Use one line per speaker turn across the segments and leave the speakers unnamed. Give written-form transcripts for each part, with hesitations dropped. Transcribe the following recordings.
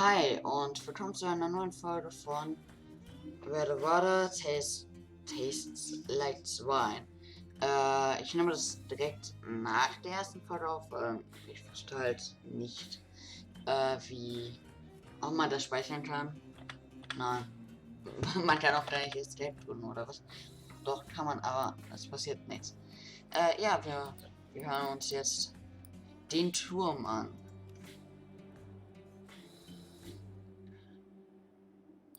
Hi und willkommen zu einer neuen Folge von Tastes Like Wine. Ich nehme das direkt nach der ersten Folge auf. Ich wusste halt nicht, ob man das speichern kann. Nein, man kann auch gleich Escape tun oder was. Doch, kann man, aber es passiert nichts. Ja, wir hören uns jetzt den Turm an.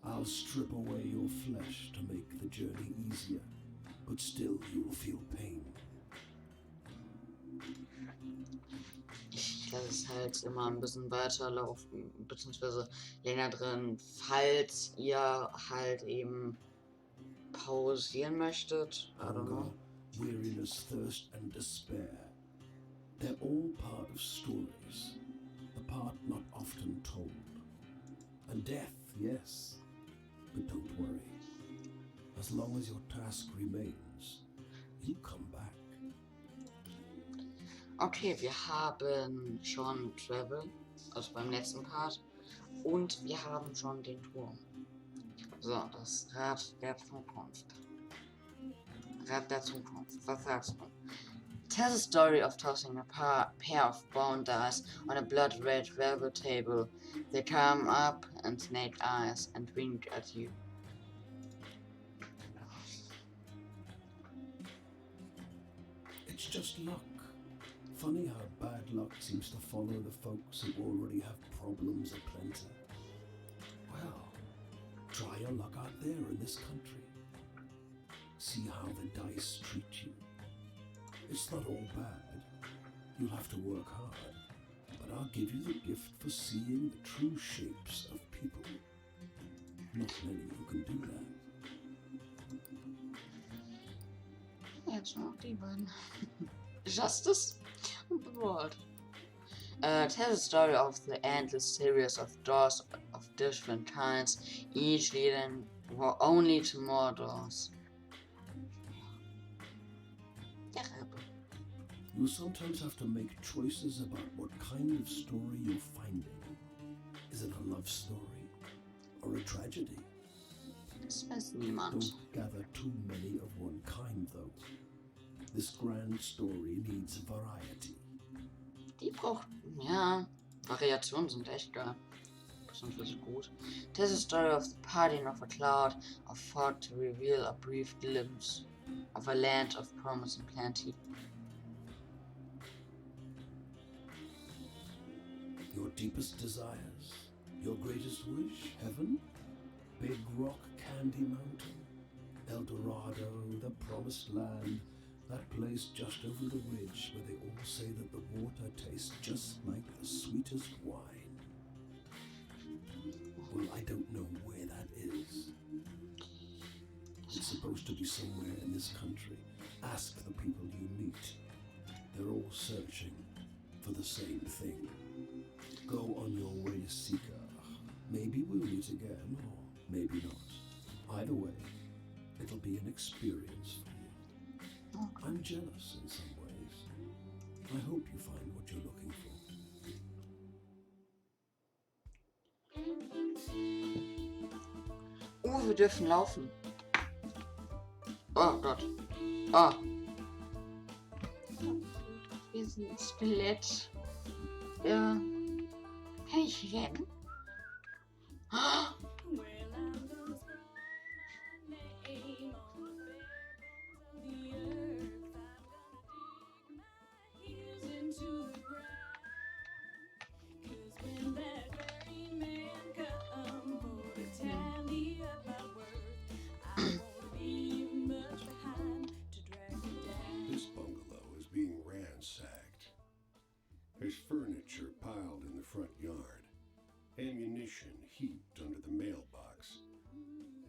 I'll strip away your flesh to make the journey easier, but still you will feel pain.
Ich lasse es halt immer ein bisschen weiterlaufen, beziehungsweise länger drin, falls ihr halt eben pausieren möchtet. I don't know.
Weariness, thirst, and despair. They're all part of stories, the part not often told. And death, yes, but don't worry. As long as your task remains, you come back.
Okay, wir haben schon Travel, also beim letzten Part, und wir haben schon den Turm. So, das Rad der Zukunft. Rad der Zukunft, was sagst du? Tells a story of tossing a pair of bone dice on a blood-red velvet table. They come up and snake eyes and wink at you.
It's just luck. Funny how bad luck seems to follow the folks who already have problems aplenty. Well, try your luck out there in this country. See how the dice treat you. It's not all bad. You'll have to work hard, but I'll give you the gift for seeing the true shapes of people. Not many who can do that.
Jetzt noch die beiden. Justice and the world. Tells a story of the endless series of doors of different kinds, each leading only to more doors.
You sometimes have to make choices about what kind of story you're finding. Is it a love story or a tragedy?
Das weiß niemand.
Don't gather too many of one kind, though. This grand story needs variety.
Die braucht, ja, Variationen sind echt geil. Beziehungsweise gut. Tells a story of the parting of a cloud, of fog to reveal a brief glimpse of a land of promise and plenty.
Your deepest desires, your greatest wish, heaven? Big Rock Candy Mountain, El Dorado, the Promised Land, that place just over the ridge where they all say that the water tastes just like the sweetest wine. Well, I don't know where that is. It's supposed to be somewhere in this country. Ask the people you meet. They're all searching for the same thing. Go on your way, seeker. Maybe we'll meet again, or maybe not. Either way, it'll be an experience for you.
Okay.
I'm jealous in some ways. I hope you find what you're looking for.
Wir dürfen laufen. Oh Gott. Oh. Wir sind ein Skelett. Ja. Kann ich rennen? Oh.
This bungalow is being ransacked. There's furniture piled in the front yard, ammunition heaped under the mailbox,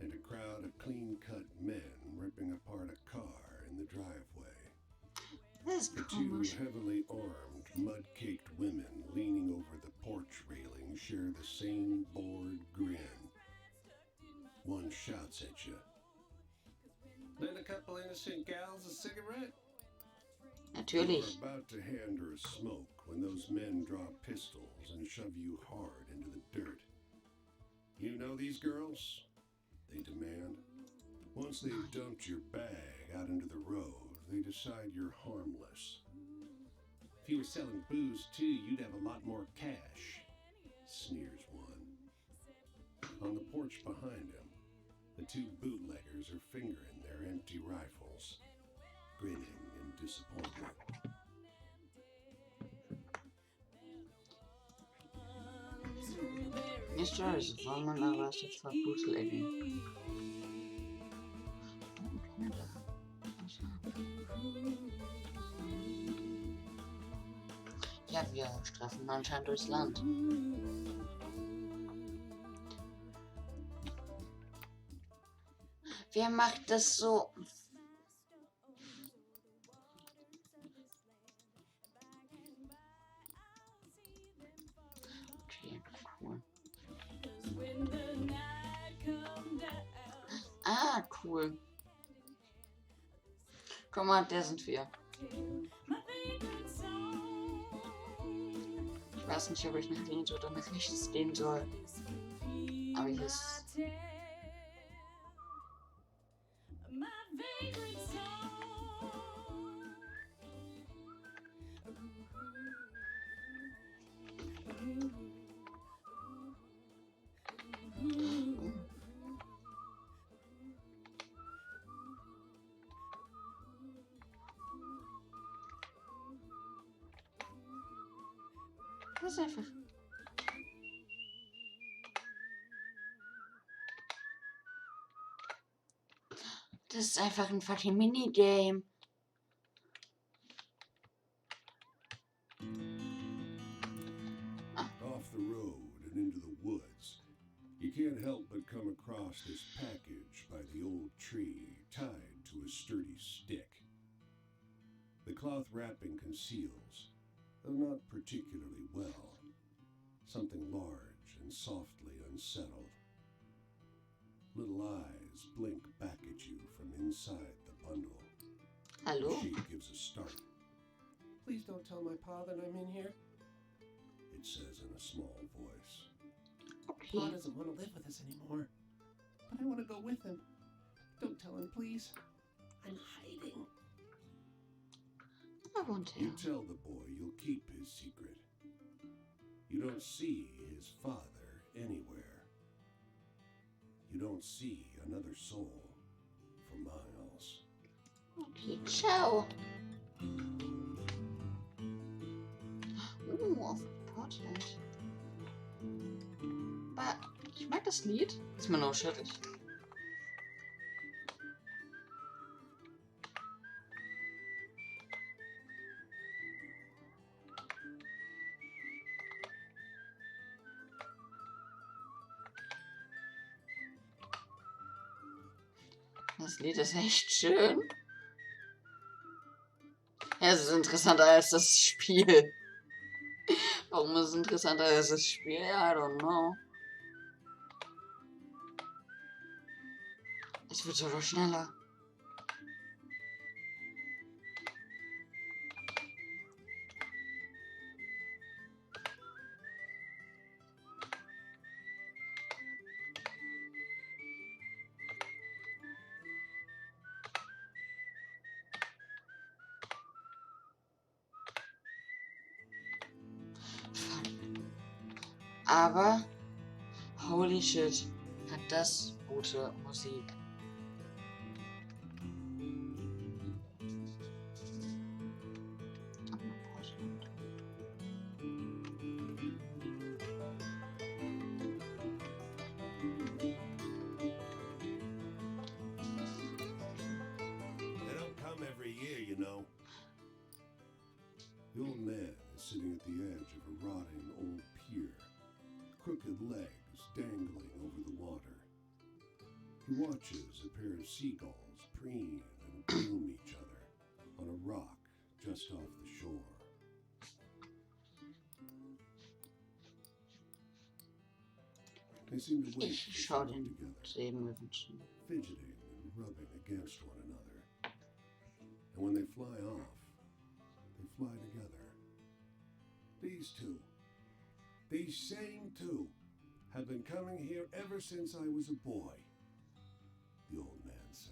and a crowd of clean-cut men ripping apart a car in the driveway.
Das ist
The two
komisch.
heavily armed, mud-caked women leaning over the porch railing share the same bored grin. One shouts at you. Lend a couple innocent gals a cigarette?
Natürlich.
You're about to hand her a smoke when those men draw pistols and shove you hard into the dirt. know these girls? They demand. Once they've dumped your bag out into the road, they decide you're harmless. If you were selling booze too, you'd have a lot more cash, sneers one. On the porch behind him, the two bootleggers are fingering their empty rifles, grinning in disappointment.
Mysterious woman arrested for bootlegging. Ja, wir straffen anscheinend durchs Land. Wer macht das so? Okay, cool. Ah, cool. Guck mal, der sind wir. Ich weiß nicht, ob ich nach links oder nach rechts gehen soll. Aber hier ist... Das ist einfach... Das ist einfach ein fucking Minigame.
Off the road and into the woods, you can't help but come across this package by the old tree tied to a sturdy stick. The cloth wrapping conceals, though not particularly well, something large and softly unsettled. Little eyes blink back at you from inside the bundle.
Hallo?
She gives a start. Please don't tell my pa that I'm in here, it says in a small voice.
Okay.
Pa doesn't want to live with us anymore, but I want to go with him. Don't tell him, please. I'm hiding.
I want to.
You tell the boy you'll keep his secret. You don't see his father anywhere. You don't see another soul for miles.
Okay, ciao. Auf Portland. Aber ich mag das Lied. Ist mir nur schüttig. Das Lied ist echt schön. Ja, es ist interessanter als das Spiel. Warum ist es interessanter als das Spiel? I don't know. Es wird sogar schneller. Aber, holy shit, hat das gute Musik.
They don't come every year, you know. The old man is sitting at the edge of a rotting old pier, crooked legs dangling over the water. He watches a pair of seagulls preen and groom each other on a rock just off the shore. They seem to wait
Ich
for
schau
something
den
together,
Leben wünschen.
fidgeting and rubbing against one another. And when they fly off, they fly together. These two, these same two, have been coming here ever since I was a boy, the old man says.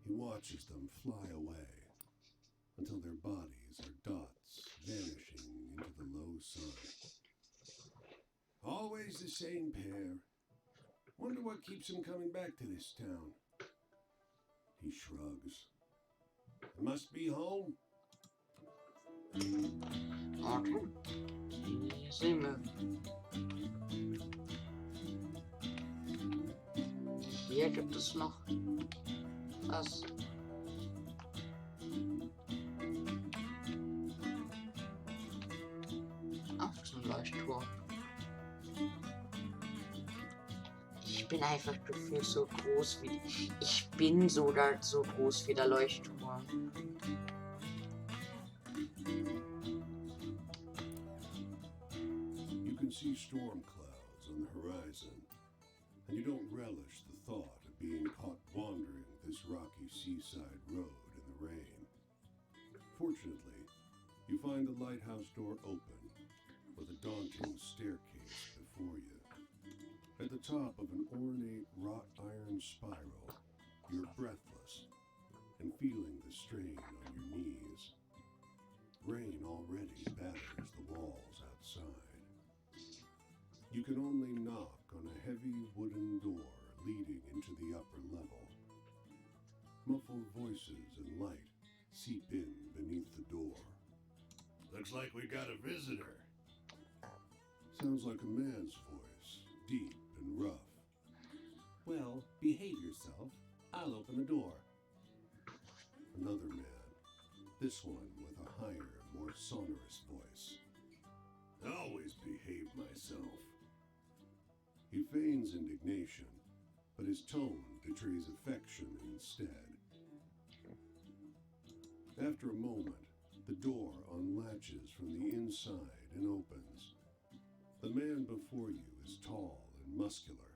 He watches them fly away until their bodies are dots vanishing into the low sun. Always the same pair. Wonder what keeps him coming back to this town. He shrugs. It must be home.
Okay. Easy move. Hier gibt es noch was. Auch zum Leuchtturm. Ich bin einfach gefühlt so groß wie... Ich bin sogar so groß wie der Leuchtturm.
You can see storm clouds on the horizon, and you don't relish the thought of being caught wandering this rocky seaside road in the rain. Fortunately, you find the lighthouse door open with a daunting staircase before you. At the top of an ornate wrought iron spiral, you're breathless and feeling the strain on your knees. Rain already batters the walls outside. You can only knock on a heavy wooden door leading into the upper level. Muffled voices and light seep in beneath the door. Looks like we got a visitor. Sounds like a man's voice, deep and rough. Well, behave yourself. I'll open the door. Another man, this one with a higher, more sonorous voice. I always behave myself. He feigns indignation, but his tone betrays affection instead. After a moment, the door unlatches from the inside and opens. The man before you is tall and muscular,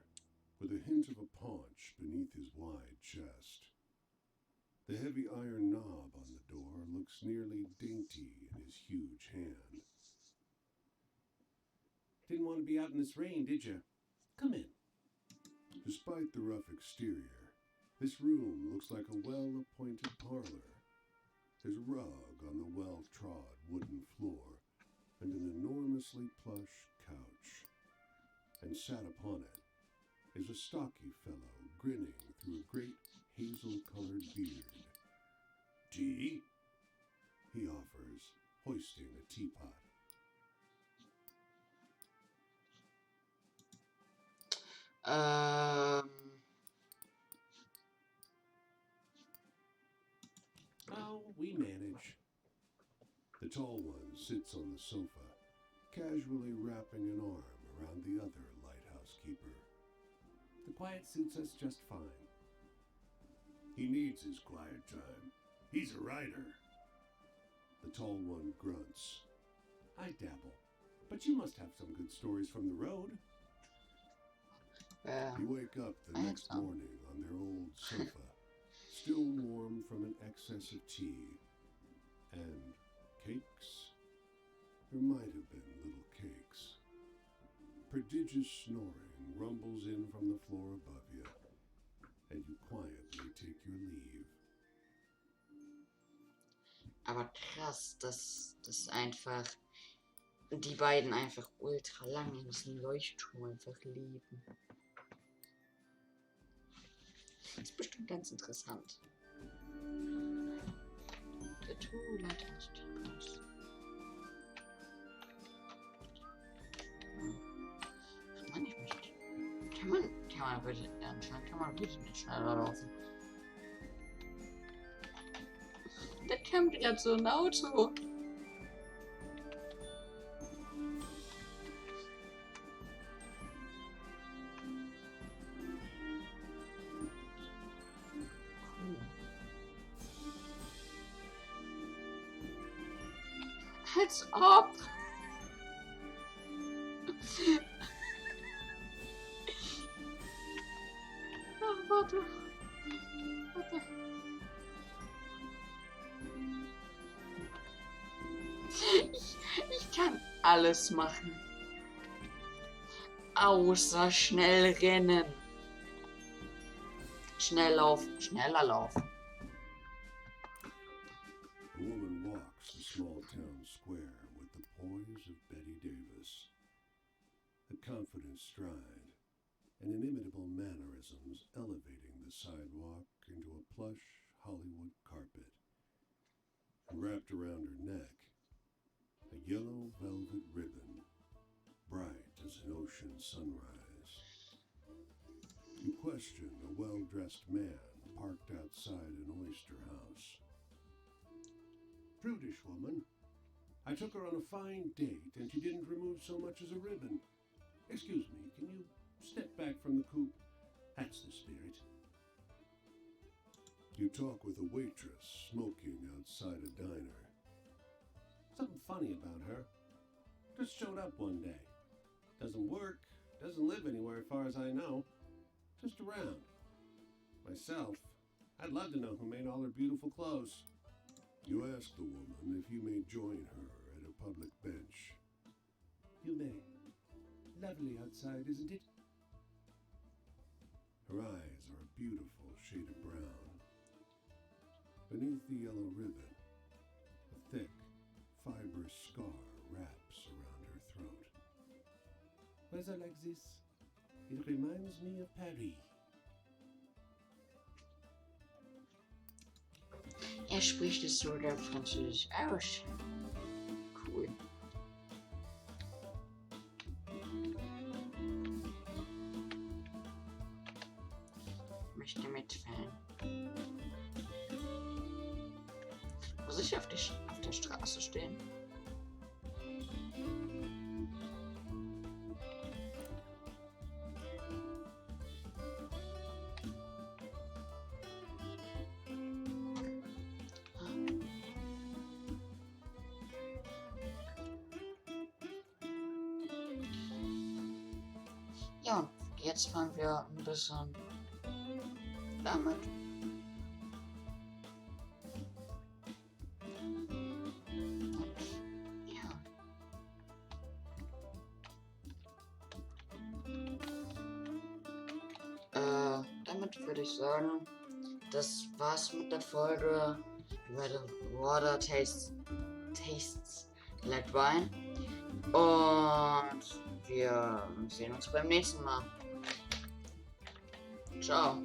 with a hint of a paunch beneath his wide chest. The heavy iron knob on the door looks nearly dainty in his huge hand. Didn't want to be out in this rain, did you? Come in. Despite the rough exterior, this room looks like a well-appointed parlor. There's a rug on the well-trod wooden floor and an enormously plush couch. And sat upon it is a stocky fellow grinning through a great hazel-colored beard. Tea? He offers, hoisting a teapot. Oh, we manage. The tall one sits on the sofa, casually wrapping an arm around the other lighthouse keeper. The quiet suits us just fine. He needs his quiet time. He's a writer. The tall one grunts. I dabble, but you must have some good stories from the road. You wake up the next morning on their old sofa, still warm from an excess of tea. And cakes? There might have been little cakes. Prodigious snoring rumbles in from the floor above you, and you quietly take your leave.
Aber krass, dass einfach die beiden einfach ultra lang in diesem Leuchtturm einfach leben. Das ist bestimmt ganz interessant. Der Lighthouse-Typus. Mann, ich möchte. Kann man bitte, anscheinend kann man bitte nicht schneller laufen. Da kommt gerade so ein Auto. Als ob. Ach, warte. Ich kann alles machen. außer schnell rennen. Schnelllauf, schneller Lauf.
A woman walks the small town square with the poise of Betty Davis. A confident stride and inimitable mannerisms elevating the sidewalk into a plush Hollywood carpet. And wrapped around her neck, a yellow velvet ribbon, bright as an ocean sunrise. You question a well-dressed man parked outside an oyster house. Prudish woman. I took her on a fine date and she didn't remove so much as a ribbon. Excuse me, can you step back from the coupe? That's the spirit. You talk with a waitress smoking outside a diner. Something funny about her. Just showed up one day. Doesn't work, doesn't live anywhere as far as I know. Just around. Myself, I'd love to know who made all her beautiful clothes. You ask the woman if you may join her at a public bench. You may. Lovely outside, isn't it? Her eyes are a beautiful shade of brown. Beneath the yellow ribbon, a thick, fibrous scar wraps around her throat. Weather like this, it reminds me of Paris.
Spricht es sogar Französisch aus. Cool. Möchte mitfallen. Muss ich auf der Straße stehen? Ja, und jetzt fahren wir ein bisschen damit. Und ja. Damit würde ich sagen, das war's mit der Folge über the Water Tastes like Wine. Und wir sehen uns beim nächsten Mal. Ciao.